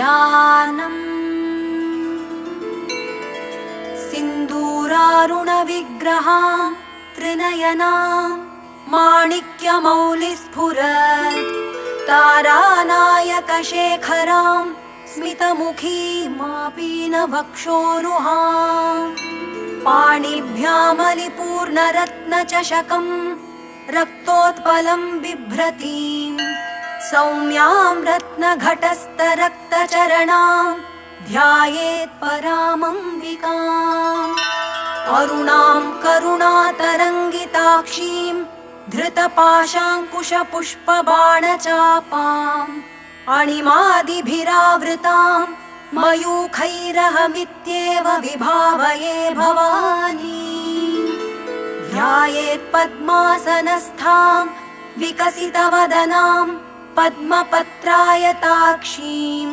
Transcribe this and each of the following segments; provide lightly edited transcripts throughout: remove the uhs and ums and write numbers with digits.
ध्यानम् सिन्दूरारुणविग्रहां त्रिनयनां माणिक्यमौलिस्फुरत् तारानायकशेखरां स्मितमुखीमापीनवक्षोरुहां पाणिभ्यामलिपूर्णरत्नचषकं रक्तोत्पलं बिभ्रतीं सौम्यां रत्नघटस्थरक्तचरणां ध्यायेत् परामम्बिकाम् अरुणां करुणातरङ्गिताक्षीं धृतपाशाङ्कुशपुष्पबाणचापाम् अणिमादिभिरावृतां मयूखैरहमित्येव विभावये भवानी ध्यायेत् पद्मासनस्थां विकसितवदनां पद्मपत्रायताक्षीं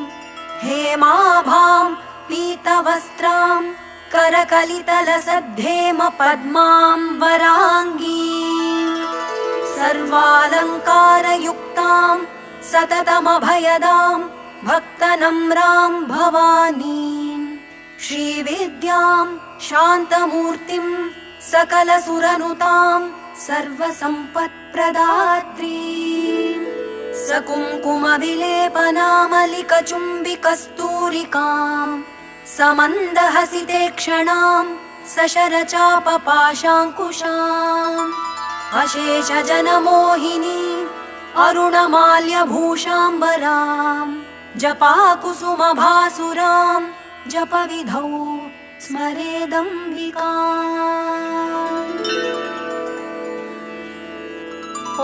हेमाभां पीतवस्त्रां करकलितलसद्धेम पद्मां वराङ्गीं सर्वालङ्कारयुक्तां सततमभयदां भक्तनम्रां भवानीं श्रीविद्यां शान्तमूर्तिं सकलसुरनुतां सर्वसम्पत्प्रदात्रीं सकुङ्कुमविलेपनामलिकचुम्बिकस्तूरिकां समन्दहसितेक्षणां सशरचापपाशाङ्कुशाम् अशेषजनमोहिनीम् अरुणमाल्यभूषाम्बरां जपाकुसुमभासुरां जपविधौ स्मरेदम्बिकाम् ॐ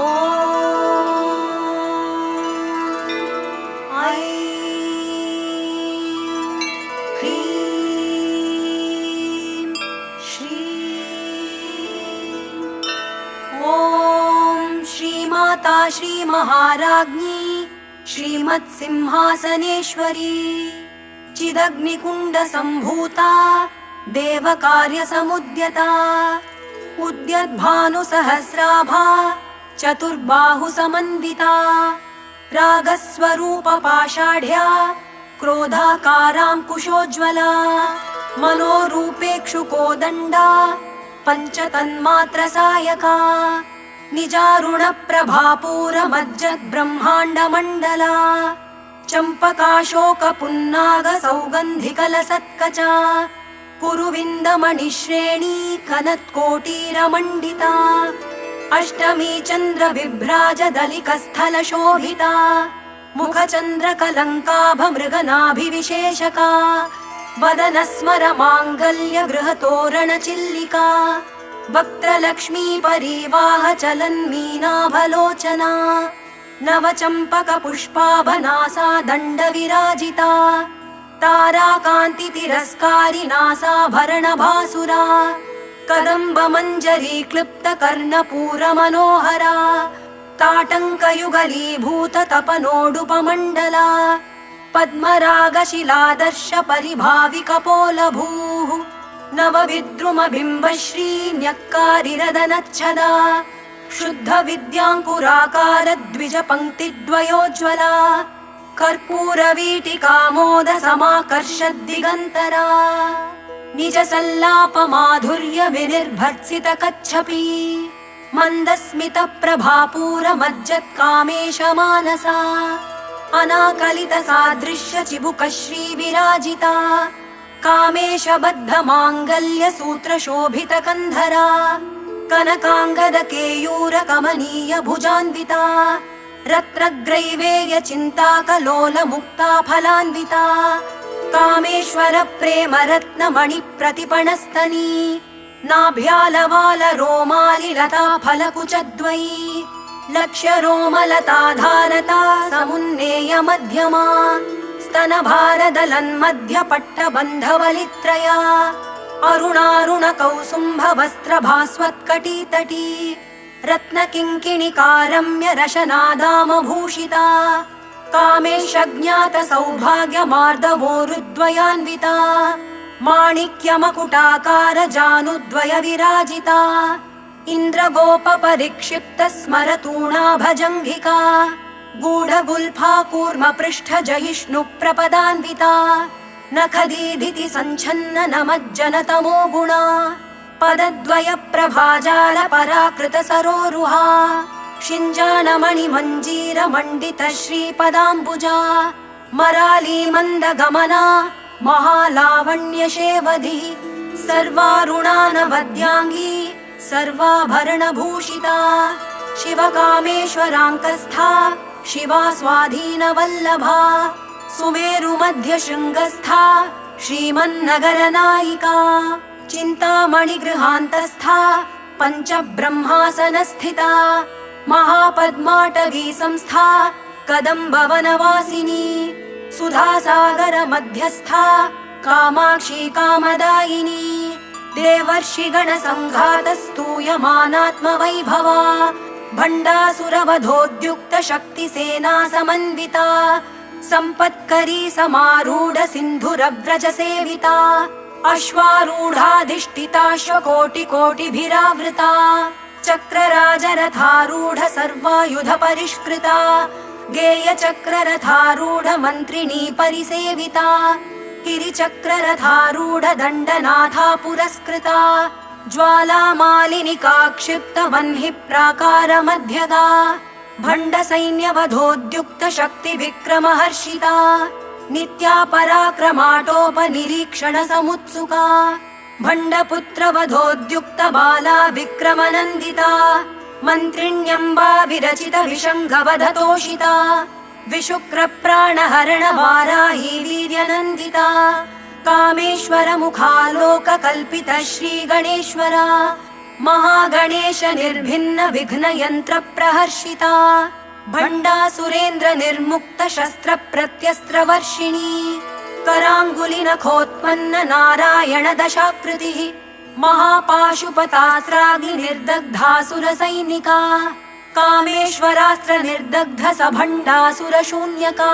ऐं ह्रीं श्रीं ॐ श्रीमाता श्रीमहाराज्ञी श्रीमत्सिंहासनेश्वरी चिदग्निकुण्डसम्भूता देवकार्यसमुद्यता उद्यद्भानुसहस्राभा चतुर्बाहुसमन्विता रागस्वरूपपाषाढ्या क्रोधाकाराङ्कुशोज्ज्वला मनोरूपेक्षुकोदण्डा पञ्चतन्मात्रसायका निजारुणप्रभापूरमज्जद्ब्रह्माण्डमण्डला चम्पकाशोकपुन्नागसौगन्धिकलसत्कचा कुरुविन्दमणिश्रेणी कनत्कोटीरमण्डिता अष्टमी चन्द्रबिभ्राजदलिकस्थलशोभिता मुखचन्द्रकलङ्काभमृगनाभिविशेषका वदनस्मरमाङ्गल्यगृहतोरणचिल्लिका वक्त्रलक्ष्मीपरीवाहचलन्मीनाभलोचना नवचम्पकपुष्पाभनासा दण्डविराजिता ताराकान्तितिरस्कारिनासाभरणभासुरा कदम्बमञ्जरीक्लृप्तकर्णपूरमनोहरा ताटङ्कयुगलीभूततपनोडुपमण्डला पद्मरागशिलादर्शपरिभाविकपोलभूः नवविद्रुमबिम्बश्रीन्यक्कारिरदनच्छदा शुद्धविद्याङ्कुराकारद्विजपङ्क्तिद्वयोज्ज्वला कर्पूरवीटिकामोदसमाकर्षद्दिगन्तरा निजसल्लापमाधुर्यविनिर्भर्त्सितकच्छपी मन्दस्मितप्रभापूरमज्जत्कामेशमानसा अनाकलितसादृश्यचिबुकश्रीविराजिता कामेशबद्धमाङ्गल्यसूत्रशोभितकन्धरा कनकाङ्गदकेयूरकमनीयभुजान्विता रत्नग्रैवेयचिन्ताकलोलमुक्ता फलान्विता कामेश्वरप्रेमरत्नमणिप्रतिपणस्तनी नाभ्यालवालरोमालिलता फलकुचद्वयी लक्ष्यरोमलताधारता समुन्नेयमध्यमा स्तनभारदलन्मध्यपट्टबन्धवलित्रया अरुणारुणकौसुम्भवस्त्रभास्वत्कटीतटी रत्नकिङ्किणिकारम्यरशनादामभूषिता कामेशज्ञातसौभाग्यमार्दवोरुद्वयान्विता गूढगुल्फा कूर्मपृष्ठजयिष्णुप्रपदान्विता नखदीधिति सञ्छन्न नमज्जनतमो गुणा पदद्वयप्रभाजाल पराकृतसरोरुहा शिञ्जानमणिमञ्जीरमण्डितश्रीपदाम्बुजा मराली मन्दगमना महालावण्यशेवधिः सर्वारुणानवद्याङ्गी सर्वाभरणभूषिता शिवकामेश्वराङ्कस्था शिवा स्वाधीनवल्लभा सुमेरुमध्यशृङ्गस्था श्रीमन्नगरनायिका चिन्तामणिगृहान्तस्था पञ्चब्रह्मासनस्थिता महापद्माटवी संस्था कदम्बवनवासिनी सुधासागरमध्यस्था कामाक्षी कामदायिनी देवर्षिगणसङ्घातस्तूयमानात्मवैभवा भण्डासुरवधोद्युक्तशक्तिसेना समन्विता सम्पत्करी समारूढ सिन्धुरव्रजसेविता अश्वारूढाधिष्ठिताश्वकोटिकोटिभिरावृता चक्रराजरथारूढ सर्वायुधपरिष्कृता गेयचक्ररथारूढ मन्त्रिणी परिसेविता गिरिचक्ररथारूढ दण्डनाथा पुरस्कृता ज्वालामालिनिका क्षिप्तवह्नि प्राकारमध्यगा भण्डसैन्यवधोद्युक्तशक्तिविक्रमहर्षिता नित्या पराक्रमाटोपनिरीक्षणसमुत्सुका भण्डपुत्रवधोद्युक्तबाला विक्रमनन्दिता मन्त्रिण्यम्बा विरचित विशङ्गवधतोषिता विशुक्रप्राणहरणवाराही वीर्यनन्दिता कामेश्वरमुखालोककल्पित श्रीगणेश्वरा महागणेश निर्भिन्न विघ्नयन्त्रप्रहर्षिता भण्डासुरेन्द्र निर्मुक्त शस्त्र प्रत्यस्त्रवर्षिणी कराङ्गुलिनखोत्पन्न नारायण दशाकृतिः महापाशुपतास्राग्नि निर्दग्धासुरसैनिका कामेश्वरास्त्र निर्दग्ध सभण्डासुरशून्यका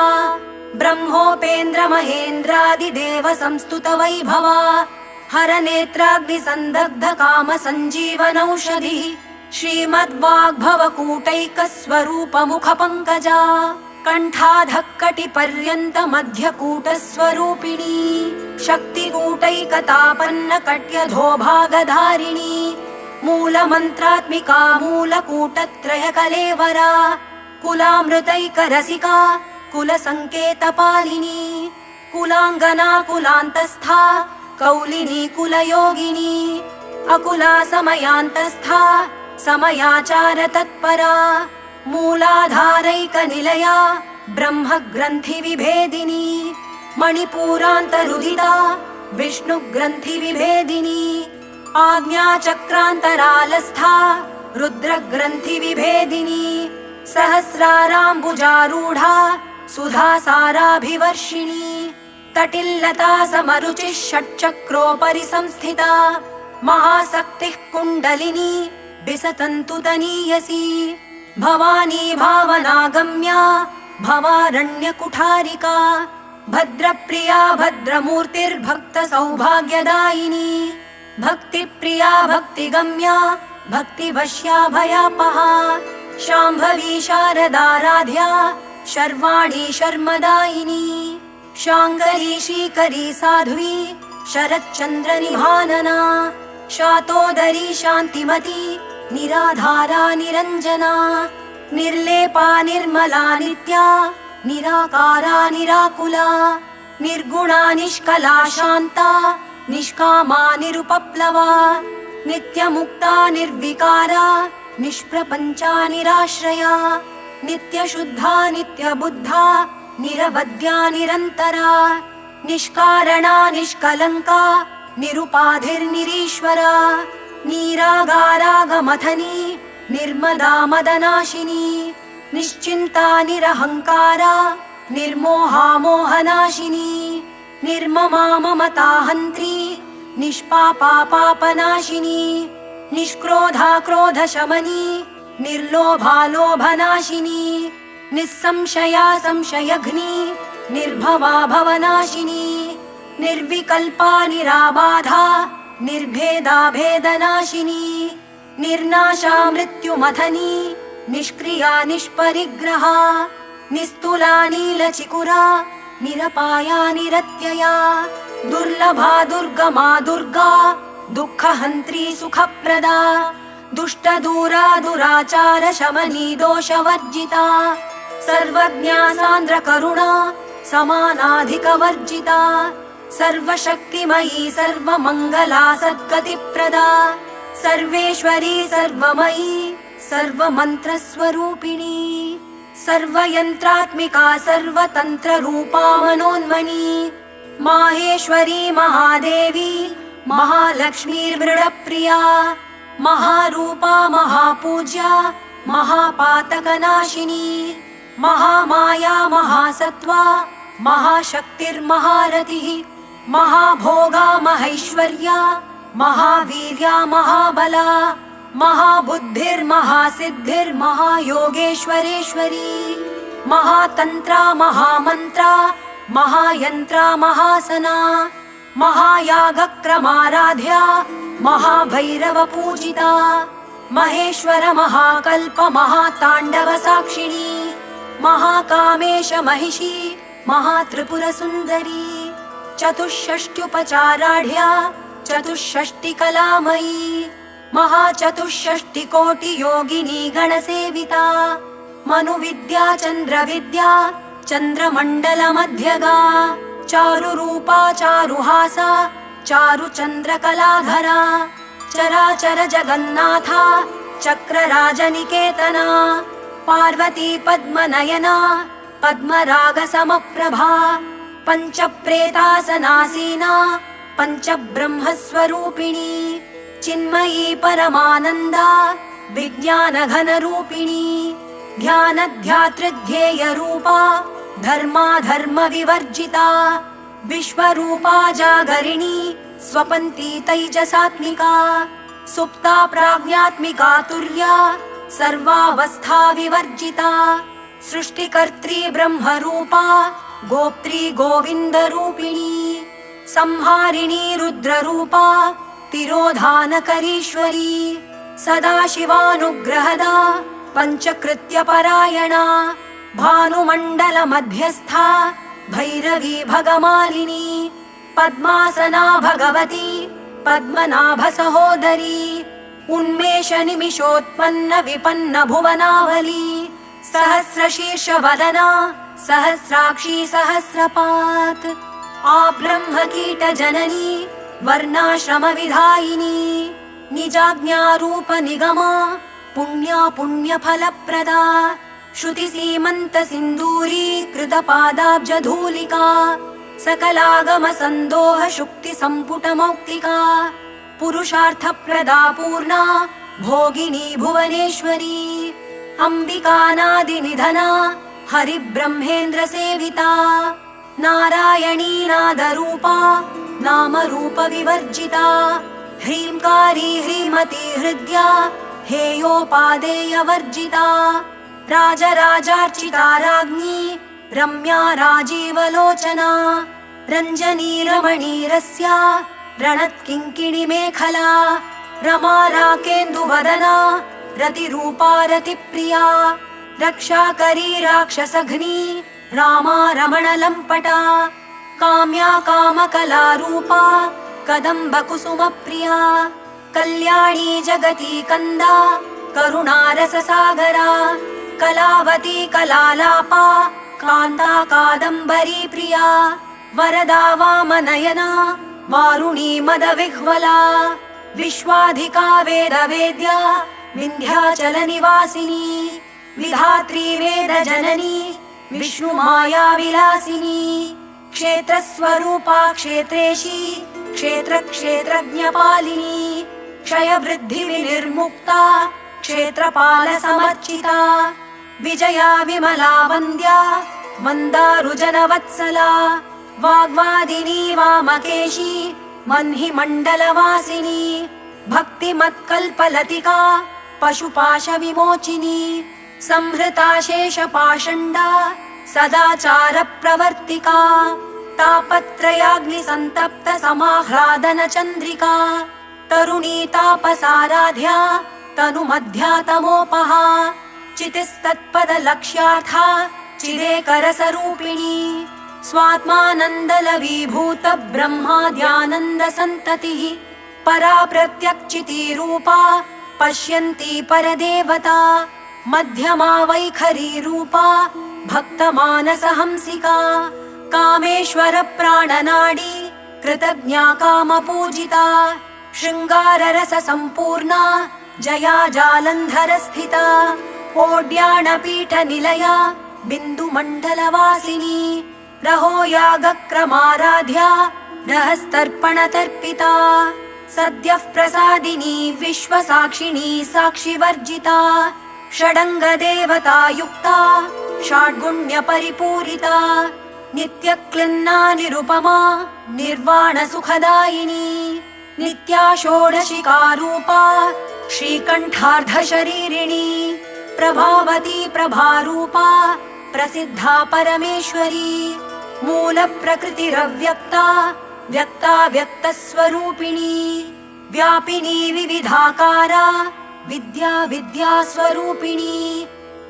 ब्रह्मोपेन्द्र महेन्द्रादिदेव संस्तुत वैभवा हरनेत्राग्नि संदग्ध काम सञ्जीवनौषधिः श्रीमद्वाग्भवकूटैकस्वरूप मुख पंकजा कण्ठाधक्कटिपर्यन्त मध्यकूटस्वरूपिणी शक्तिकूटैकतापन्न कट्यधोभागधारिणी मूलमन्त्रात्मिका मूलकूटत्रयकलेवरा कुलामृतैकरसिका कुलसङ्केतपालिनी कुलाङ्गना कुलान्तस्था कौलिनी कुलयोगिनी अकुला समयान्तस्था समयाचार तत्परा मूलाधारैकनिलया ब्रह्मग्रन्थिविभेदिनी मणिपूरान्तरुदिता विष्णुग्रन्थिविभेदिनी आज्ञाचक्रान्तरालस्था रुद्रग्रन्थिविभेदिनी सहस्राराम्बुजारूढा सुधासाराभिवर्षिणी तटिल्लता समरुचिः षट्चक्रोपरि संस्थिता महाशक्तिः कुण्डलिनी विसतन्तुतनीयसी भवानी भावनागम्या भवारण्यकुठारिका भद्रप्रिया भद्रमूर्तिर्भक्तसौभाग्यदायिनी भक्तिप्रिया भक्तिगम्या भक्तिवश्या भयापहा शाम्भवी शारदाराध्या शर्वाणी शर्मदायिनी शाङ्करी श्रीकरी साध्वी शरच्चन्द्रनिभानना शातोदरी शान्तिमती निराधारा निरञ्जना निर्लेपा निर्मला नित्या निराकारा निराकुला निर्गुणा निष्कला शान्ता निष्कामा निरुपप्लवा नित्यमुक्ता निर्विकारा निष्प्रपञ्चा निराश्रया नित्यशुद्धा नित्यबुद्धा निरवद्या निरन्तरा निष्कारणा निष्कलङ्का निरुपाधिर्निरीश्वरा नीरागारागमथनी निर्मदा मदनाशिनी निश्चिन्ता निरहङ्कारा निर्मोहा मोहनाशिनी निर्ममा ममताहन्त्री निष्पापा पापनाशिनी निष्क्रोधा क्रोधशमनी निर्लोभा लोभनाशिनी निस्संशया संशयघ्नी निर्भवा भवनाशिनी निर्विकल्पा निराबाधा निर्भेदा भेदनाशिनी निर्नाशा मृत्युमथनी निष्क्रिया निष्परिग्रहा निस्तुला नीलचिकुरा निरपाया निरत्यया दुर्लभा दुर्गमा दुर्गा दुःखहन्त्री सुखप्रदा दुष्टदूरा दुराचार शमनी दोषवर्जिता सर्वज्ञा सान्द्र करुणा समानाधिकवर्जिता सर्वशक्तिमयी सर्वमङ्गला सद्गतिप्रदा सर्वेश्वरी सर्वमयी सर्वमन्त्रस्वरूपिणी सर्वयन्त्रात्मिका सर्वतन्त्ररूपा मनोन्मनी माहेश्वरी महादेवी महालक्ष्मीर्मृडप्रिया महारूपा महापूज्या महापातकनाशिनी महामाया महासत्त्वा महाशक्तिर्महारतिः महाभोगा महैश्वर्या महावीर्या महाबला महाबुद्धिर्महासिद्धिर्महायोगेश्वरेश्वरी महातन्त्रा महामन्त्रा महायन्त्रा महासना महायागक्रमाराध्या महाभैरवपूजिता महेश्वर महाकल्प महाताण्डवसाक्षिणी महाकामेश महिषी महात्रिपुरसुन्दरी चतुष्षष्ट्युपचाराढ्या चतुष्षष्टिकलामयी महाचतुष्षष्टिकोटियोगिनी गणसेविता मनुविद्या चन्द्रविद्या चन्द्रमण्डलमध्यगा चारुरूपा चारुहासा चारुचन्द्रकलाधरा चराचर जगन्नाथा चक्रराजनिकेतना पार्वती पद्मनयना पद्मरागसमप्रभा पञ्चप्रेतासनासीना पञ्चब्रह्मस्वरूपिणी चिन्मयी परमानन्दा विज्ञानघनरूपिणी ध्यानध्यातृध्येयरूपा धर्माधर्मविवर्जिता विश्वरूपा जागरिणी स्वपन्ती तैजसात्मिका सुप्ता प्राज्ञात्मिका तुर्या सर्वावस्था विवर्जिता सृष्टिकर्त्री ब्रह्मरूपा गोप्त्री गोविन्दरूपिणी संहारिणी रुद्ररूपा तिरोधानकरीश्वरी सदाशिवानुग्रहदा पञ्चकृत्यपरायणा भानुमण्डलमध्यस्था भैरवी भगमालिनी पद्मासना भगवती पद्मनाभसहोदरी उन्मेषनिमिषोत्पन्न विपन्न भुवनावली सहस्रशीर्षवदना सहस्राक्षी सहस्रपात् आब्रह्मकीटजननी वर्णाश्रमविधायिनी निजाज्ञारूपनिगमा पुण्या पुण्यफलप्रदा श्रुतिसीमन्तसिन्दूरी कृतपादाब्जधूलिका सकलागमसन्दोहशुक्तिसम्पुटमौक्तिका पुरुषार्थप्रदा पूर्णा भोगिनी भुवनेश्वरी अम्बिकानादिनिधना हरिब्रह्मेन्द्रसेविता नारायणी नादरूपा नामरूपविवर्जिता ह्रीङ्कारी ह्रीमती हृद्या हेयोपादेयवर्जिता राजराजार्चिता राज्ञी रम्या राजीवलोचना रञ्जनी रमणीरस्या रणत्किङ्किणिमेखला रमा राकेन्दुवदना रतिरूपा रतिप्रिया रक्षाकरी राक्षसघ्नी रामा रमणलम्पटा काम्या कामकलारूपा कदम्बकुसुमप्रिया कल्याणी जगती कन्दा करुणारससागरा कलावती कलालापा कान्ता कादम्बरी प्रिया वरदा वामनयना वारुणी मदविह्वला विश्वाधिका वेदवेद्या विन्ध्याचलनिवासिनी विधात्री वेदजननी विष्णुमाया विलासिनी क्षेत्रस्वरूपा क्षेत्रेशी क्षेत्रक्षेत्रज्ञपालिनी क्षयवृद्धिविनिर्मुक्ता क्षेत्रपालसमर्चिता विजया विमला वन्द्या मन्दारुजनवत्सला वाग्वादिनी वामकेशी मह्निमण्डलवासिनी भक्तिमत्कल्पलतिका पशुपाशविमोचिनी संहृता शेषपाषण्डा सदाचारप्रवर्तिका तापत्रयाग्निसन्तप्त समाह्लादनचन्द्रिका तरुणी तापसाराध्या तनुमध्या तमोपहा चितिस्तत्पदलक्ष्यार्था चिदेकरसरूपिणी स्वात्मानन्दलवीभूत ब्रह्माद्यानन्दसन्ततिः परा प्रत्यक्षितिरूपा पश्यन्ती परदेवता मध्यमा वैखरी रूपा भक्तमानसहंसिका कामेश्वर प्राणनाडी कृतज्ञा कामपूजिता शृङ्गाररस सम्पूर्णा जया जालन्धर स्थिता ओड्याणपीठनिलया बिन्दुमण्डलवासिनी रहो यागक्रमाराध्या रहस्तर्पणतर्पिता सद्यः प्रसादिनी विश्वसाक्षिणी साक्षिवर्जिता षडङ्गदेवता युक्ता षड्गुण्यपरिपूरिता नित्यक्लिन्ना निरुपमा निर्वाणसुखदायिनी नित्या षोडशिकारूपा श्रीकण्ठार्धशरीरिणी प्रभावती प्रभारूपा प्रसिद्धा परमेश्वरी मूलप्रकृतिरव्यक्ता व्यक्ता व्यक्तस्वरूपिणी व्यापिनी विविधाकारा विद्या विद्यास्वरूपिणी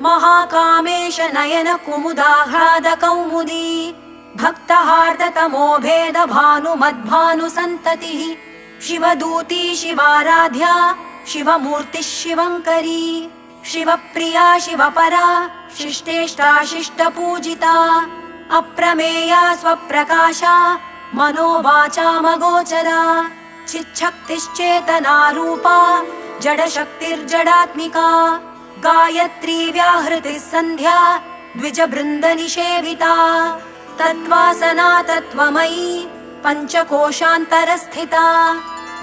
महाकामेश नयन कुमुदाह्लाद कौमुदी भक्तहार्दतमो भेद भानुमद्भानुसन्ततिः शिवदूती शिवाराध्या शिवमूर्तिः शिवङ्करी शिवप्रिया शिवपरा शिष्टेष्टा शिष्टपूजिता अप्रमेया स्वप्रकाशा मनोवाचामगोचरा चिच्छक्तिश्चेतनारूपा जडशक्तिर्जडात्मिका गायत्री व्याहृतिः सन्ध्या द्विजबृन्दनिषेविता तत्त्वासना तत्त्वमयी पञ्चकोशान्तरस्थिता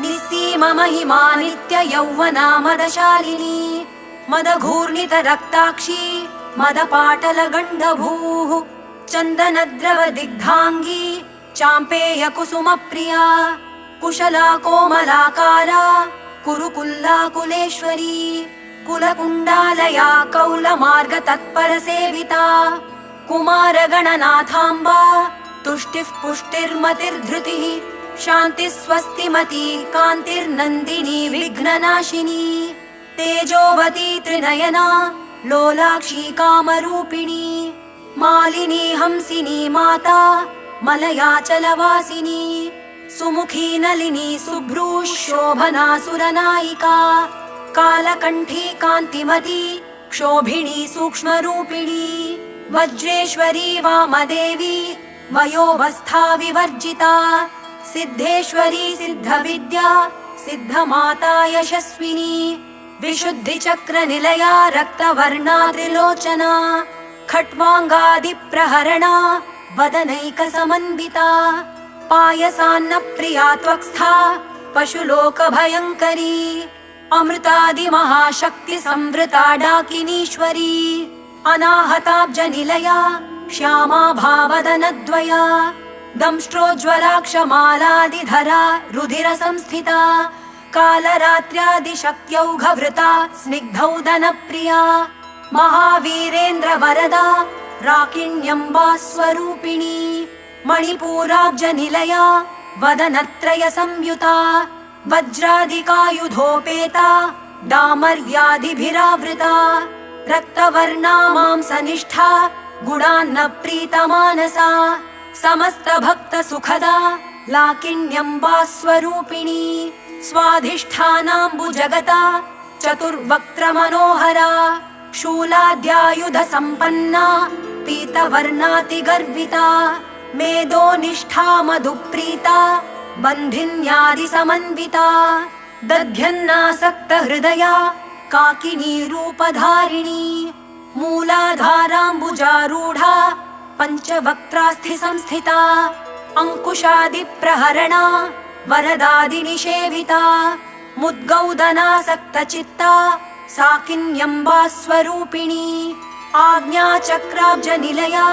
निस्सीममहिमा नित्ययौवना मदशालिनी मदघूर्णितरक्ताक्षी मदपाटलगण्डभूः चन्दनद्रवदिग्धाङ्गी चाम्पेयकुसुमप्रिया कुशला कोमलाकारा कुरुकुल्लाकुलेश्वरी कुलकुण्डालया कौलमार्गतत्परसेविता कुमारगणनाथाम्बा तुष्टिः पुष्टिर्मतिर्धृतिः शान्तिः स्वस्तिमती कान्तिर्नन्दिनी विघ्ननाशिनी तेजोवती त्रिनयना लोलाक्षी कामरूपिणी मालिनी हंसिनी माता मलयाचलवासिनी सुमुखी नलिनी सुभ्रू शोभना सुरनायिका कालकण्ठी कान्तिमती क्षोभिणी सूक्ष्मरूपिणी वज्रेश्वरी वामदेवी वयोवस्था विवर्जिता सिद्धेश्वरी सिद्धविद्या सिद्धमाता यशस्विनी विशुद्धिचक्रनिलया रक्तवर्णा त्रिलोचना खट्वाङ्गादिप्रहरणा वदनैकसमन्विता पायसान्नप्रिया त्वक्स्था पशुलोकभयङ्करी अमृतादिमहाशक्तिसंवृता डाकिनीश्वरी अनाहताब्जनिलया श्यामा भावदनद्वया दंष्ट्रोज्ज्वलाक्षमालादिधरा रुधिरसंस्थिता कालरात्र्यादिशक्त्यौघवृता स्निग्धौदनप्रिया महावीरेन्द्रवरदा राकिण्यम्बा स्वरूपिणी मणिपूराब्जनिलया वदनत्रयसंयुता वज्रादिकायुधोपेता डामर्यादिभिरावृता रक्तवर्णा मांसनिष्ठा गुणान्नप्रीतमानसा समस्तभक्तसुखदा लाकिण्यम्बा स्वरूपिणी स्वाधिष्ठानाम्बुजगता चतुर्वक्त्रमनोहरा शूलाद्यायुधसम्पन्ना पीतवर्णातिगर्विता मेदोनिष्ठा मधुप्रीता बन्धिन्यादिसमन्विता दध्यन्नासक्तहृदया काकिनी रूपधारिणी मूलाधाराम्बुजारूढा पञ्चवक्त्रास्थिसंस्थिता अङ्कुशादिप्रहरणा वरदादिनिषेविता मुद्गौदनासक्तचित्ता साकिन्यम्बा स्वरूपिणी आज्ञाचक्राब्जनिलया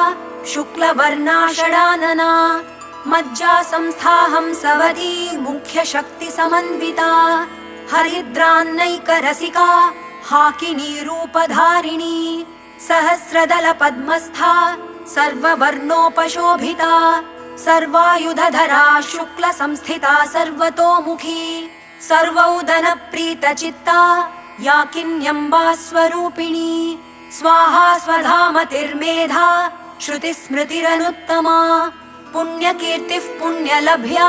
शुक्लवर्णा षडानना मज्जासंस्था हंसवती मुख्यशक्तिसमन्विता हरिद्रान्नैकरसिका हाकिनी रूपधारिणी सहस्रदलपद्मस्था सर्ववर्णोपशोभिता सर्वायुधधरा शुक्लसंस्थिता सर्वतोमुखी सर्वौदनप्रीतचित्ता याकिन्यम्बा स्वरूपिणी स्वाहा स्वधामतिर्मेधा श्रुतिस्मृतिरनुत्तमा पुण्यकीर्तिः पुण्यलभ्या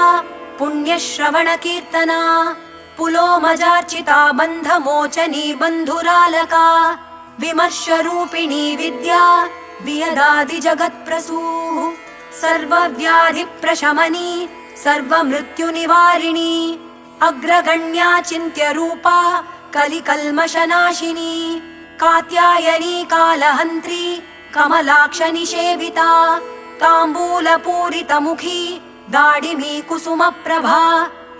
पुण्यश्रवणकीर्तना पुलोमजार्चिता बन्धमोचनी बन्धुरालका विमर्शरूपिणी विद्या वियदादिजगत्प्रसूः सर्वव्याधिप्रशमनी सर्वमृत्युनिवारिणी अग्रगण्या चिन्त्यरूपा कलिकल्मषनाशिनी कात्यायनी कालहन्त्री कमलाक्षनिषेविता ताम्बूलपूरितमुखी दाडिमी कुसुमप्रभा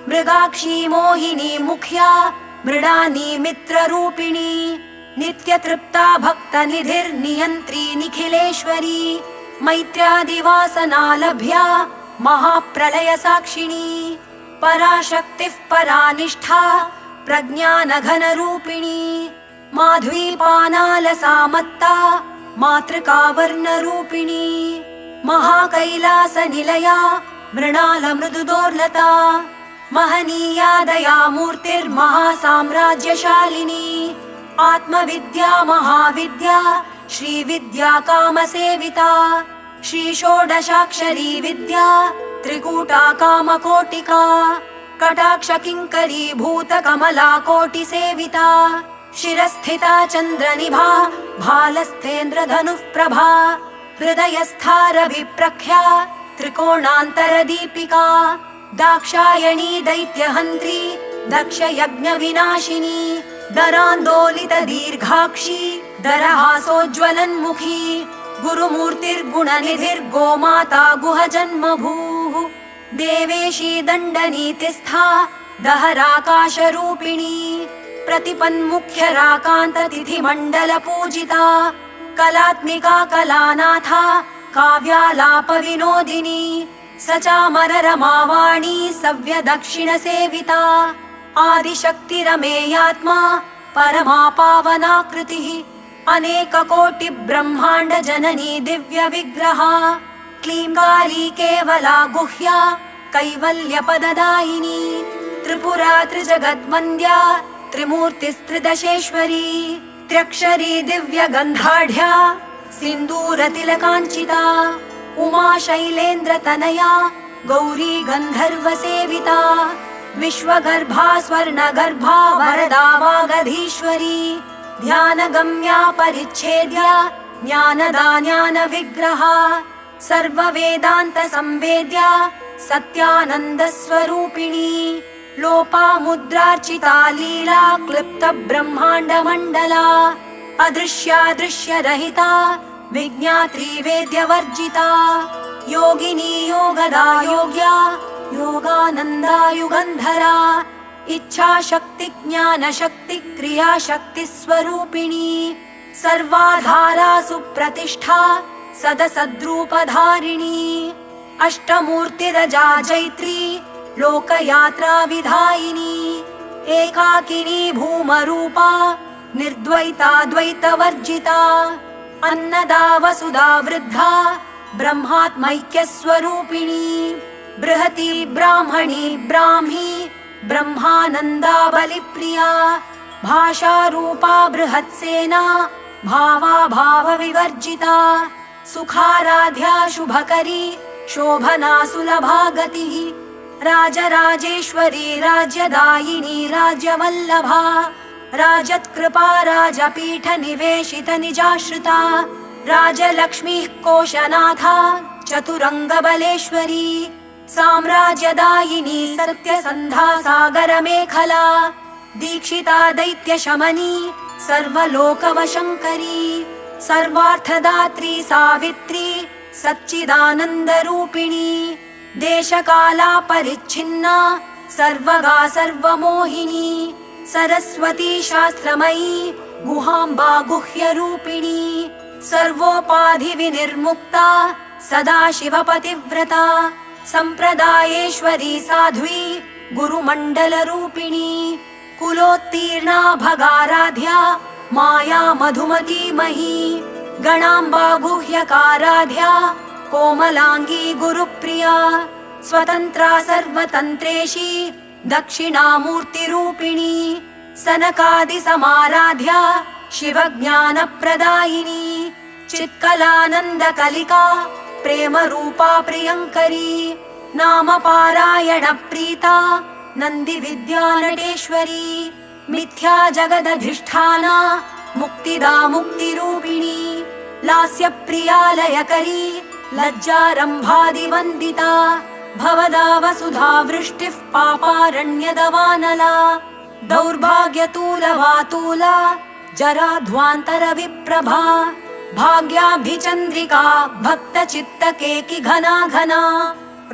मृगाक्षी मोहिनी मुख्या मृडानी मित्ररूपिणी नित्यतृप्ता भक्तनिधिर्नियन्त्री निखिलेश्वरी मैत्र्यादिवासनालभ्या महाप्रलयसाक्षिणी पराशक्तिः परानिष्ठा प्रज्ञानघनरूपिणी माध्वीपानालसामत्ता मातृकावर्णरूपिणी महाकैलासनिलया मृणालमृदुदोर्लता महनीया दयामूर्तिर्महासाम्राज्यशालिनी आत्मविद्या महाविद्या श्रीविद्या कामसेविता श्रीषोडशाक्षरी विद्या त्रिकूटा कामकोटिका कटाक्षकिङ्करी भूतकमला कोटिसेविता शिरस्थिता चन्द्रनिभा भालस्थेन्द्रधनुः प्रभा हृदयस्थारविप्रख्या त्रिकोणान्तरदीपिका दाक्षायणी दैत्यहन्त्री दक्षयज्ञविनाशिनी दरान्दोलितदीर्घाक्षी दरहासोज्ज्वलन्मुखी गुरुमूर्तिर्गुणनिधिर्गोमाता गुहजन्मभूः देवेशी दण्डनीतिस्था दहराकाशरूपिणी प्रतिपन्मुख्यराकान्ततिथिमण्डलपूजिता कलात्मिका कलानाथा काव्यालापविनोदिनी सचामररमावाणी सव्यदक्षिणसेविता आदिशक्तिरमेयात्मा परमा पावनाकृतिः अनेककोटिब्रह्माण्डजननी दिव्यविग्रहा क्लीङ्काली केवला गुह्या कैवल्यपददायिनी त्रिपुरा त्रिजगद्वन्द्या त्रिमूर्तिस्त्रिदशेश्वरी त्र्यक्षरी दिव्यगन्धाढ्या सिन्दूरतिलकाञ्चिता उमा शैलेन्द्रतनया गौरी गन्धर्वसेविता विश्वगर्भा स्वर्णगर्भा वरदा वागधीश्वरी ध्यानगम्या परिच्छेद्या ज्ञानदा ज्ञानविग्रहा सर्ववेदान्तसंवेद्या सत्यानन्दस्वरूपिणी लोपामुद्रार्चिता लीला क्लिप्तब्रह्माण्डमण्डला अदृश्यादृश्यरहिता विज्ञात्री वेद्यवर्जिता योगिनी योगदा योग्या योगानन्दा युगन्धरा इच्छाशक्ति ज्ञानशक्ति क्रियाशक्ति स्वरूपिणी सर्वाधारा सुप्रतिष्ठा सदसद्रूपधारिणी अष्टमूर्तिरजा जैत्री लोकयात्रा विधायिनी एकाकिनी भूमरूपा निर्द्वैता द्वैतवर्जिता अन्नदा वसुधा वृद्धा ब्रह्मात्मैक्यस्वरूपिणी बृहती ब्राह्मणी ब्राह्मी ब्रह्मानन्दा बलिप्रिया भाषारूपा बृहत्सेना भावा भावविवर्जिता सुखाराध्या शुभकरी शोभना सुलभा गतिः राजराजेश्वरी राज्यदायिनी राज्यवल्लभा राजत्कृपा राजपीठनिवेशित निजाश्रिता राजलक्ष्मीः कोशनाथा चतुरङ्गबलेश्वरी साम्राज्यदायिनी सत्यसन्धा सागरमेखला दीक्षिता दैत्यशमनी सर्वलोकवशङ्करी सर्वार्थदात्री सावित्री सच्चिदानन्दरूपिणी देशकाला परिच्छिन्ना सर्वगा सर्वमोहिनी सरस्वती शास्त्रमयी गुहाम्बा गुह्यरूपिणी सर्वोपाधिविनिर्मुक्ता सदाशिवपतिव्रता सम्प्रदायेश्वरी साध्वी गुरुमण्डलरूपिणी कुलोत्तीर्णा भगाराध्या माया मधुमती मही गणाम्बा गुह्यकाराध्या कोमलांगी गुरुप्रिया स्वतंत्रा सर्वतंत्रेशी दक्षिणामूर्तिरूपिणी सनकादि समाराध्या शिवज्ञानप्रदायिनी चित्कलानन्दकलिका प्रेमरूपा प्रियङ्करी नामपारायणप्रीता नन्दिविद्यानटेश्वरी मिथ्या जगदधिष्ठाना मुक्तिदा मुक्तिरूपिणी लास्यप्रिया लयकरी लज्जारम्भादिवन्दिता भवदा वसुधा वृष्टिः पापारण्यदवानला दौर्भाग्यतूलवातूला जराध्वान्तरविप्रभा भाग्याभिचन्द्रिका भक्तचित्तकेकि घना घना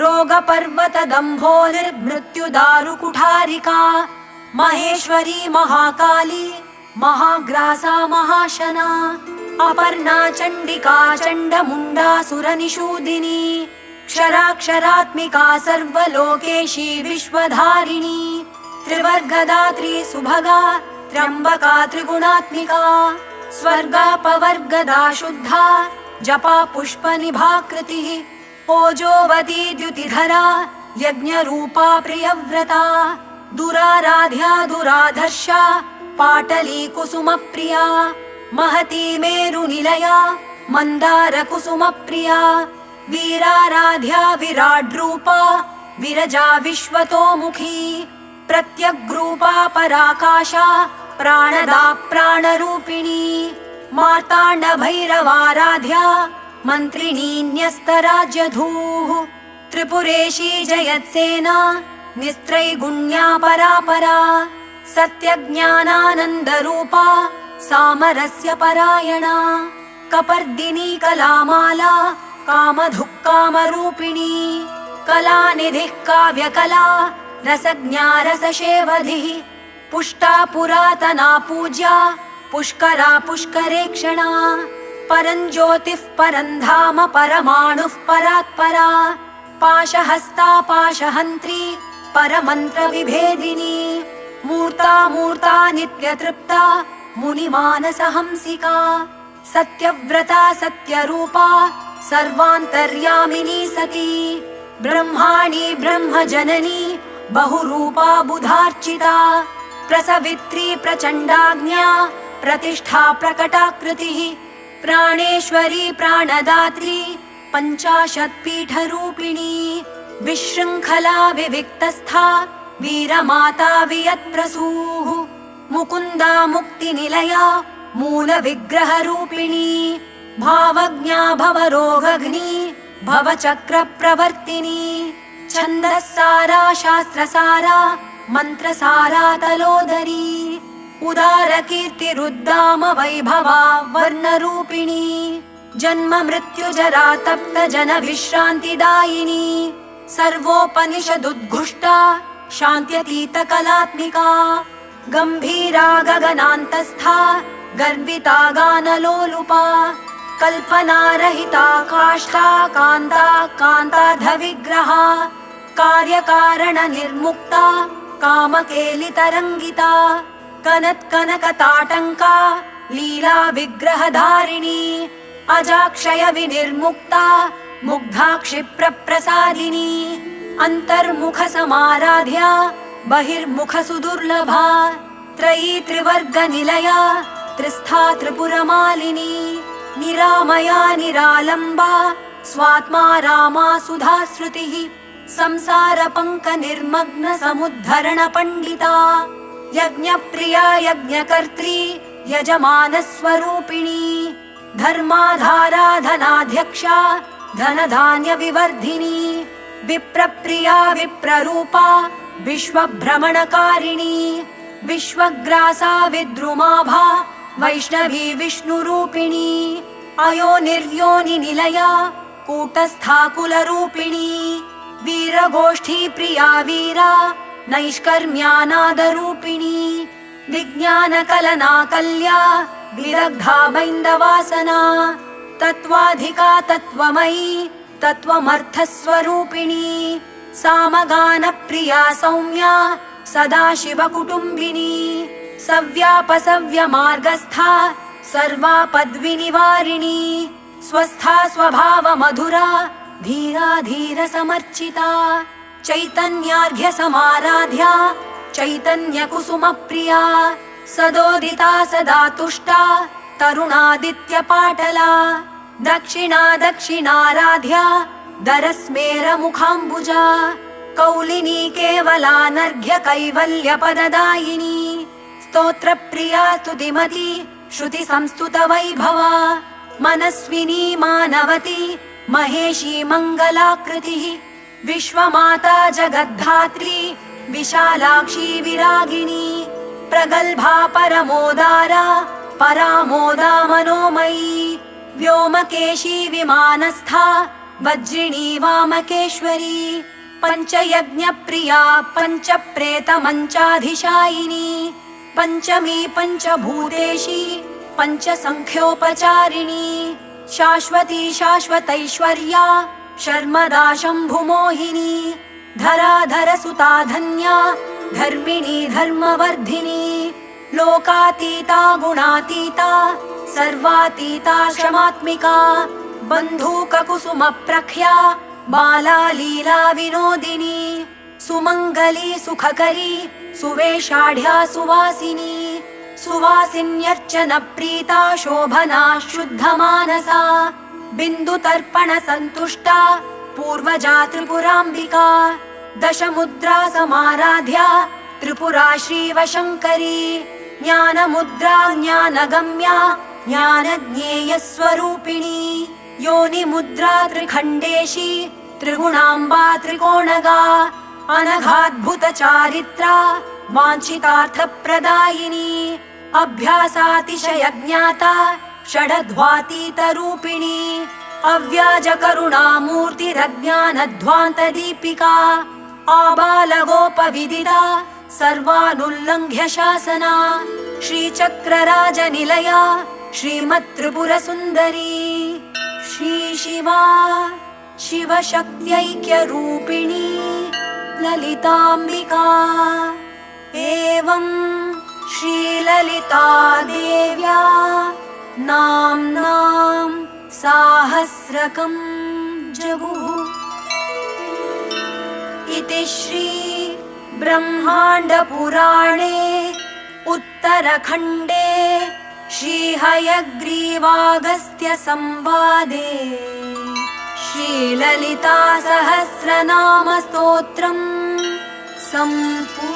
रोगपर्वतदम्भोलिर्मृत्युदारुकुठारिका महेश्वरी महाकाली महाग्रासा महाशना अपर्णा चण्डिका चण्डमुण्डासुरनिषूदिनी क्षराक्षरात्मिका सर्वलोकेशी विश्वधारिणी त्रिवर्गदात्री सुभगा त्र्यम्बका त्रिगुणात्मिका स्वर्गापवर्गदा शुद्धा जपा पुष्पनिभाकृतिः ओजोवती द्युतिधरा यज्ञरूपा प्रियव्रता दुराराध्या दुराधर्षा पाटली कुसुमप्रिया महती मेरुनिलया मन्दारकुसुमप्रिया वीराराध्या विराड्रूपा विरजा विश्वतोमुखी प्रत्यग्रूपा पराकाशा प्राणदा प्राणरूपिणी मार्ताण्डभैरवाराध्या मन्त्रिणी न्यस्तराज्यधूः त्रिपुरेशी जयत्सेना निस्त्रैगुण्या परापरा सत्यज्ञानानन्दरूपा सामरस्य परायणा कपर्दिनी कलामाला कामधुक्कामरूपिणी कलानिधिः काव्यकला रसज्ञा रसशेवधिः पुष्टा पुरातना पूज्या पुष्करा पुष्करेक्षणा परञ्ज्योतिः परन्धाम परमाणुः परात्परा पाशहस्ता पाशहन्त्री परमन्त्रविभेदिनी मूर्ता मूर्ता नित्यतृप्ता मुनिमानसहंसिका सत्यव्रता सत्यरूपा सर्वान्तर्यामिनी सती ब्रह्माणी ब्रह्मजननी बहुरूपा बुधार्चिता प्रसवित्री प्रचण्डाज्ञा प्रतिष्ठा प्रकटाकृतिः प्राणेश्वरी प्राणदात्री पञ्चाशत्पीठरूपिणी विशृङ्खला विविक्तस्था वीरमाता वियत्प्रसूः मुकुन्दा मुक्तिनिलया मूलविग्रहरूपिणी भावज्ञा भवरोगघ्नी भवचक्रप्रवर्तिनी छन्दस्सारा शास्त्रसारा मन्त्रसारा तलोदरी उदारकीर्तिरुद्दाम वैभवा वर्णरूपिणी जन्म मृत्युजरा तप्त जनविश्रान्तिदायिनी सर्वोपनिषदुद्घुष्टा शान्त्यतीतकलात्मिका गम्भीरा गगनान्तस्था गर्विता गानलोलुपा कल्पनारहिता काष्ठा कान्ता कान्तार्धविग्रहा कार्यकारणनिर्मुक्ता कामकेलितरङ्गिता कनत्कनकताटङ्का लीला विग्रहधारिणी अजाक्षय विनिर्मुक्ता मुग्धा क्षिप्रप्रसादिनी अन्तर्मुखसमाराध्या बहिर्मुखसुदुर्लभा त्रयी त्रिवर्गनिलया त्रिस्था त्रिपुरमालिनी निरामया निरालम्बा स्वात्मा रामा सुधाश्रुतिः संसारपङ्कनिर्मग्न समुद्धरण पण्डिता यज्ञप्रिया यज्ञकर्त्री यजमानस्वरूपिणी धर्माधारा धनाध्यक्षा धनधान्यविवर्धिनी विप्रप्रिया विप्ररूपा विश्वभ्रमणकारिणी विश्वग्रासा विद्रुमाभा वैष्णवी विष्णुरूपिणी अयोनिर्योनिनिलया कूटस्था कुलरूपिणी वीरगोष्ठी प्रिया वीरा नैष्कर्म्यानादरूपिणी विज्ञानकलना कल्या विदग्धा बैन्दवासना तत्त्वाधिका तत्त्वमयी तत्त्वमर्थस्वरूपिणी सामगानप्रिया सौम्या सदाशिवकुटुम्बिनी सव्यापसव्यमार्गस्था सर्वापद्विनिवारिणी स्वस्था स्वभावमधुरा धीरा धीरसमर्चिता चैतन्यार्घ्यसमाराध्या चैतन्यकुसुमप्रिया सदोदिता सदा तुष्टा तरुणादित्यपाटला दक्षिणा दक्षिणाराध्या दरस्मेरमुखाम्बुजा कौलिनी केवलानर्घ्य कैवल्यपददायिनी स्तोत्रप्रिया स्तुतिमती श्रुति संस्तुत वैभवा मनस्विनी मानवती महेशी मङ्गलाकृतिः विश्वमाता जगद्धात्री विशालाक्षी विरागिणी प्रगल्भा परमोदारा परामोदा मनोमयी व्योमकेशी विमानस्था वज्रिणी वामकेश्वरी पञ्चयज्ञप्रिया पञ्चप्रेतमञ्चाधिशायिनी पञ्चमी पञ्चभूतेशी पञ्चसङ्ख्योपचारिणी शाश्वती शाश्वतैश्वर्या शर्मदा शम्भुमोहिनी धराधरसुता धन्या धर्मिणी धर्मवर्धिनी लोकातीता गुणातीता सर्वातीता क्षमात्मिका बन्धूककुसुमप्रख्या बाला लीला विनोदिनी सुमङ्गली सुखकरी सुवेशाढ्या सुवासिनी सुवासिन्यर्चनप्रीता शोभना शुद्धमानसा बिन्दुतर्पण सन्तुष्टा पूर्वजा त्रिपुराम्बिका दशमुद्रा समाराध्या त्रिपुरा श्रीवशङ्करी ज्ञानमुद्रा ज्ञानगम्या ज्ञानज्ञेयस्वरूपिणी योनिमुद्रा त्रिखण्डेशी त्रिगुणाम्बा त्रिकोणगा अनघाद्भुतचारित्रा वाञ्छितार्थप्रदायिनी अभ्यासातिशयज्ञाता षडध्वातीतरूपिणी अव्याजकरुणामूर्तिरज्ञानध्वान्तदीपिका आबालगोपविदिता सर्वानुल्लङ्घ्य शासना श्रीचक्रराजनिलया श्रीमत्त्रिपुरसुन्दरी श्रीशिवा शिवशक्त्यैक्यरूपिणी ललिताम्बिका एवं श्रीललिता देव्या नाम्नां साहस्रकं जगुः इति श्री ब्रह्माण्डपुराणे उत्तरखण्डे श्रीहयग्रीवागस्त्य संवादे श्रीललिता सहस्रनाम स्तोत्रम् सम्पूर्णम्।